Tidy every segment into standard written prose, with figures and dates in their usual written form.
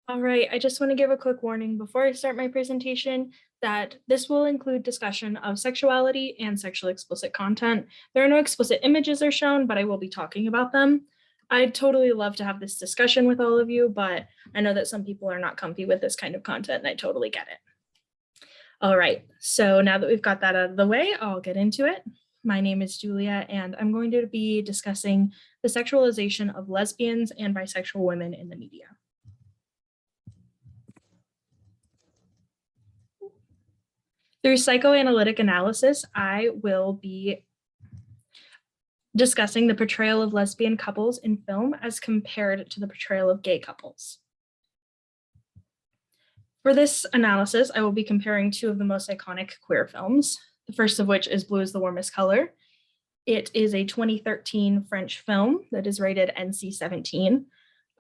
All right, I just want to give a quick warning before I start my presentation that this will include discussion of sexuality and sexually explicit content. There are no explicit images are shown, but I will be talking about them. I'd totally love to have this discussion with all of you, but I know that some people are not comfy with this kind of content, and I totally get it. All right, so now that we've got that out of the way, I'll get into it. My name is Julia, and I'm going to be discussing the sexualization of lesbians and bisexual women in the media. Through psychoanalytic analysis, I will be discussing the portrayal of lesbian couples in film as compared to the portrayal of gay couples. For this analysis, I will be comparing two of the most iconic queer films, the first of which is Blue is the Warmest Color. It is a 2013 French film that is rated NC-17.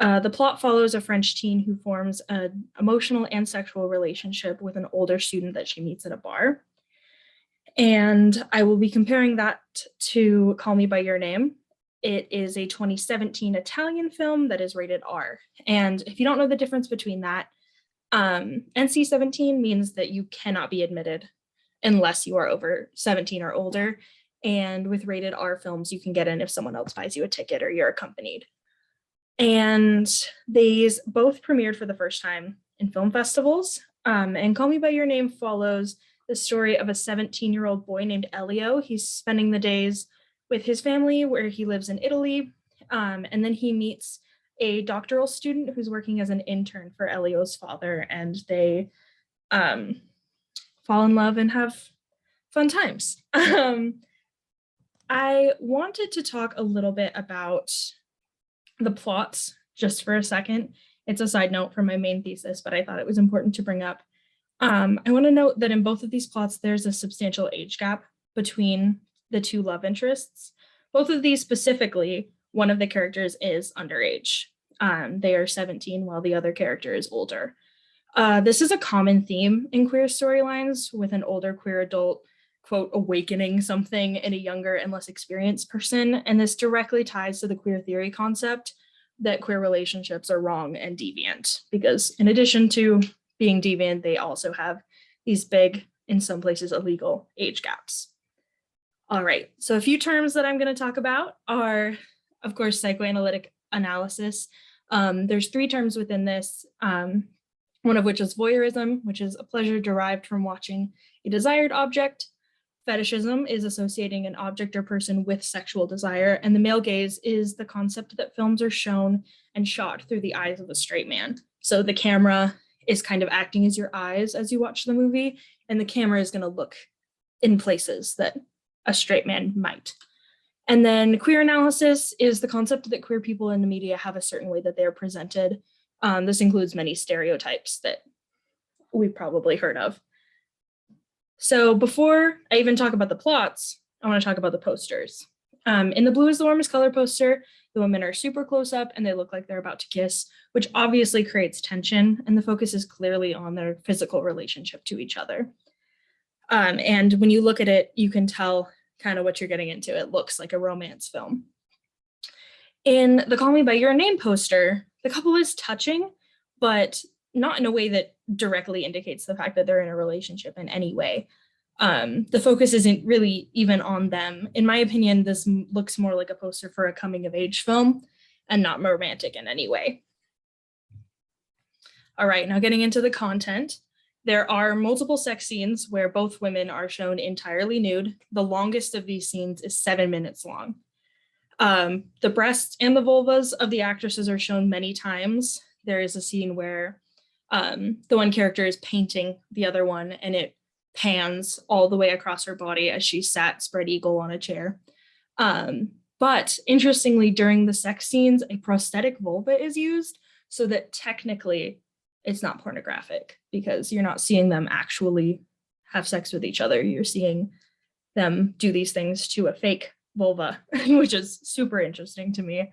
The plot follows a French teen who forms an emotional and sexual relationship with an older student that she meets at a bar. And I will be comparing that to Call Me by Your Name. It is a 2017 Italian film that is rated R. And if you don't know the difference between that, NC-17 means that you cannot be admitted unless you are over 17 or older. And with rated R films, you can get in if someone else buys you a ticket or you're accompanied. And these both premiered for the first time in film festivals. And Call Me by Your Name follows the story of a 17-year-old boy named Elio. He's spending the days with his family where he lives in Italy. And then he meets a doctoral student who's working as an intern for Elio's father, and they fall in love and have fun times. I wanted to talk a little bit about the plots just for a second. It's a side note from my main thesis, but I thought it was important to bring up. I want to note that in both of these plots, there's a substantial age gap between the two love interests. Both of these specifically, one of the characters is underage. They are 17 while the other character is older. This is a common theme in queer storylines, with an older queer adult, quote, awakening something in a younger and less experienced person. And this directly ties to the queer theory concept that queer relationships are wrong and deviant, because in addition to being deviant, they also have these big, in some places, illegal age gaps. All right, so a few terms that I'm going to talk about are, of course, psychoanalytic analysis. There's three terms within this, one of which is voyeurism, which is a pleasure derived from watching a desired object. Fetishism is associating an object or person with sexual desire, and the male gaze is the concept that films are shown and shot through the eyes of a straight man. So the camera is kind of acting as your eyes as you watch the movie, and the camera is going to look in places that a straight man might. And then queer analysis is the concept that queer people in the media have a certain way that they're presented. This includes many stereotypes that we've probably heard of. So before I even talk about the plots, I want to talk about the posters. In the Blue is the Warmest Color poster, the women are super close up and they look like they're about to kiss, which obviously creates tension, and the focus is clearly on their physical relationship to each other. And when you look at it, you can tell kind of what you're getting into. It looks like a romance film. In the Call Me by Your Name poster, the couple is touching, but not in a way that directly indicates the fact that they're in a relationship in any way. The focus isn't really even on them. In my opinion, this looks more like a poster for a coming of age film and not romantic in any way. All right, now getting into the content. There are multiple sex scenes where both women are shown entirely nude. The longest of these scenes is 7 minutes long. The breasts and the vulvas of the actresses are shown many times. There is a scene where the one character is painting the other one, and it pans all the way across her body as she sat spread eagle on a chair. But interestingly, during the sex scenes, a prosthetic vulva is used so that technically it's not pornographic, because you're not seeing them actually have sex with each other. You're seeing them do these things to a fake vulva, which is super interesting to me.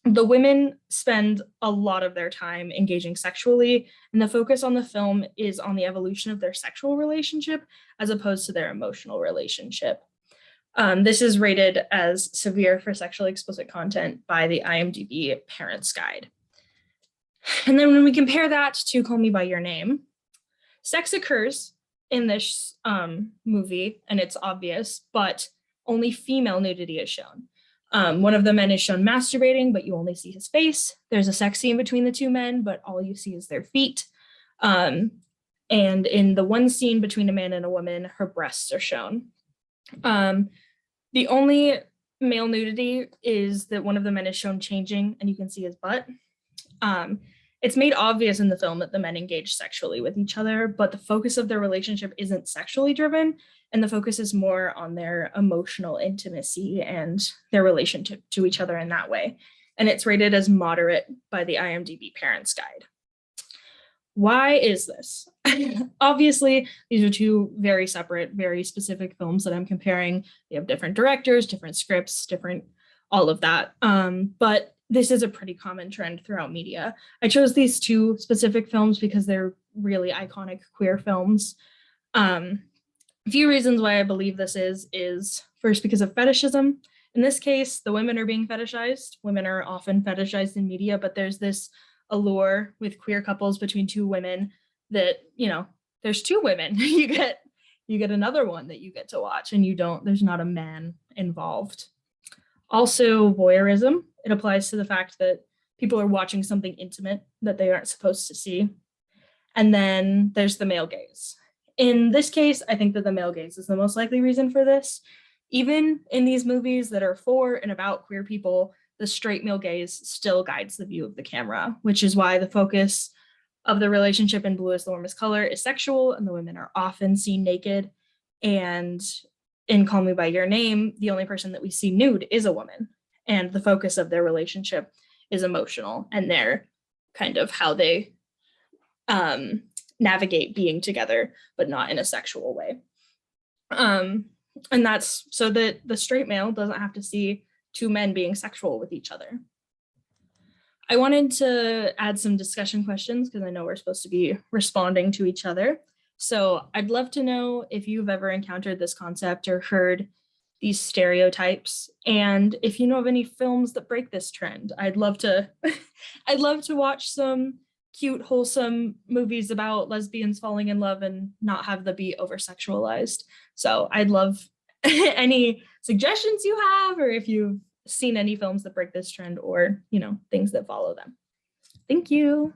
The women spend a lot of their time engaging sexually, and the focus on the film is on the evolution of their sexual relationship as opposed to their emotional relationship. This is rated as severe for sexually explicit content by the IMDb Parents Guide. And then when we compare that to Call Me by Your Name, sex occurs in this movie, and it's obvious, but only female nudity is shown. One of the men is shown masturbating, but you only see his face. There's a sex scene between the two men, but all you see is their feet. And in the one scene between a man and a woman, her breasts are shown. The only male nudity is that one of the men is shown changing, and you can see his butt. It's made obvious in the film that the men engage sexually with each other, but the focus of their relationship isn't sexually driven, and the focus is more on their emotional intimacy and their relationship to each other in that way. And it's rated as moderate by the IMDb Parents Guide. Why is this? Obviously, these are two very separate, very specific films that I'm comparing. They have different directors, different scripts, different all of that. But this is a pretty common trend throughout media. I chose these two specific films because they're really iconic queer films. A few reasons why I believe this is first because of fetishism. In this case, the women are being fetishized. Women are often fetishized in media, but there's this allure with queer couples between two women that, you know, there's two women. you get another one that you get to watch, and there's not a man involved. Also, voyeurism. It applies to the fact that people are watching something intimate that they aren't supposed to see. And then there's the male gaze. In this case, I think that the male gaze is the most likely reason for this. Even in these movies that are for and about queer people, the straight male gaze still guides the view of the camera, which is why the focus of the relationship in Blue is the Warmest Color is sexual, and the women are often seen naked. And in Call Me by Your Name, the only person that we see nude is a woman, and the focus of their relationship is emotional, and they're kind of how they navigate being together, but not in a sexual way. And that's so that the straight male doesn't have to see two men being sexual with each other. I wanted to add some discussion questions because I know we're supposed to be responding to each other. So I'd love to know if you've ever encountered this concept or heard these stereotypes, and if you know of any films that break this trend. I'd love to watch some cute, wholesome movies about lesbians falling in love and not have them be over sexualized. So I'd love any suggestions you have, or if you've seen any films that break this trend, or, you know, things that follow them. Thank you.